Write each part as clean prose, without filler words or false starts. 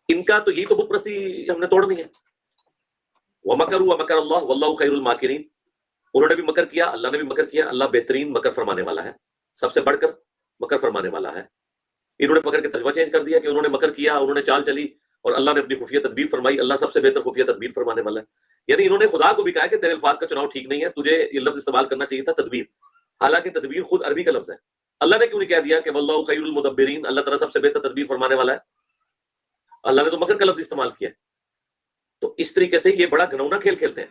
ان کا تو یہی تو بت پرستی ہم نے توڑنی ہے. وَمَكَرُوا وَمَكَرَ اللَّهُ وَاللَّهُ خَيْرُ الْمَاكِرِينَ. انہوں نے بھی مکر کیا، اللہ نے بھی مکر کیا، اللہ بہترین مکر فرمانے والا ہے، سب سے بڑھ کر مکر فرمانے والا ہے. انہوں نے مکر کے ترجمہ چینج کر دیا کہ انہوں نے مکر کیا، انہوں نے چال چلی اور اللہ نے اپنی خفیہ تدبیر فرمائی، اللہ سب سے بہتر خفیہ تدبیر فرمانے والا ہے. یعنی انہوں نے خدا کو بھی کہا کہ تیرے الفاظ کا چناؤ ٹھیک نہیں ہے، تجھے یہ لفظ استعمال کرنا چاہیے تھا تدبیر، حالانکہ تدبیر خود عربی کا لفظ ہے. اللہ نے کیوں نہیں کہہ دیا کہ واللہ خیر المدبرین، اللہ تعالیٰ سب سے بہتر تدبیر فرمانے والا ہے؟ اللہ نے تو مکر کا لفظ استعمال کیا. تو اس طریقے سے یہ بڑا گھنونا کھیل کھیلتے ہیں.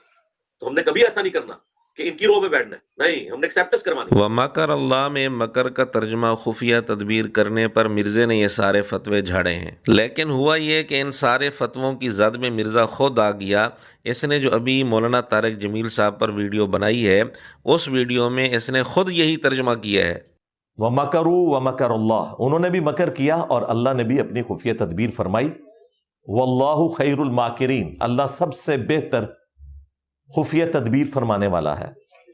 تو ہم نے کبھی ایسا نہیں کرنا کہ ان کی رو میں بیٹھنا ہے، نہیں، ہم نے ایکسیپٹنس کروانی. وَمَكَرَ اللَّهُ میں مکر کا ترجمہ خفیہ تدبیر کرنے پر مرزے نے یہ سارے فتوے جھاڑے ہیں. لیکن ہوا یہ کہ ان سارے فتووں کی زد میں مرزا خود آ گیا. اس نے جو ابھی مولانا طارق جمیل صاحب پر ویڈیو بنائی ہے، اس ویڈیو میں اس نے خود یہی ترجمہ کیا ہے. وَمَكَرُوا وَمَكَرَ اللَّهُ، انہوں نے بھی مکر کیا اور اللہ نے بھی اپنی خفیہ تدبیر فرمائی. وَاللَّهُ خَيْرُ الْمَاكِرِينَ، اللہ سب سے بہتر خفیہ تدبیر فرمانے والا ہے.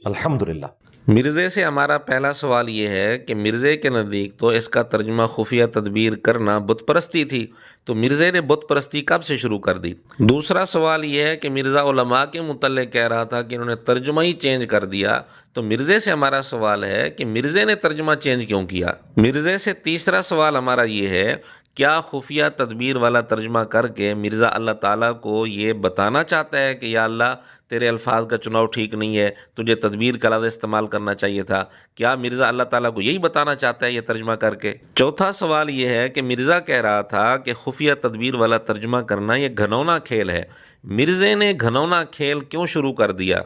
الحمدللہ. مرزے سے ہمارا پہلا سوال یہ ہے کہ مرزے کے نزدیک تو اس کا ترجمہ خفیہ تدبیر کرنا بت پرستی تھی، تو مرزے نے بت پرستی کب سے شروع کر دی؟ دوسرا سوال یہ ہے کہ مرزا علماء کے متعلق کہہ رہا تھا کہ انہوں نے ترجمہ ہی چینج کر دیا، تو مرزے سے ہمارا سوال ہے کہ مرزے نے ترجمہ چینج کیوں کیا؟ مرزے سے تیسرا سوال ہمارا یہ ہے، کیا خفیہ تدبیر والا ترجمہ کر کے مرزا اللہ تعالیٰ کو یہ بتانا چاہتا ہے کہ یا اللہ تیرے الفاظ کا چناؤ ٹھیک نہیں ہے، تجھے تدبیر کا لفظ استعمال کرنا چاہیے تھا؟ کیا مرزا اللہ تعالیٰ کو یہی بتانا چاہتا ہے یہ ترجمہ کر کے؟ چوتھا سوال یہ ہے کہ مرزا کہہ رہا تھا کہ خفیہ تدبیر والا ترجمہ کرنا یہ گھنونا کھیل ہے. مرزے نے گھنونا کھیل کیوں شروع کر دیا؟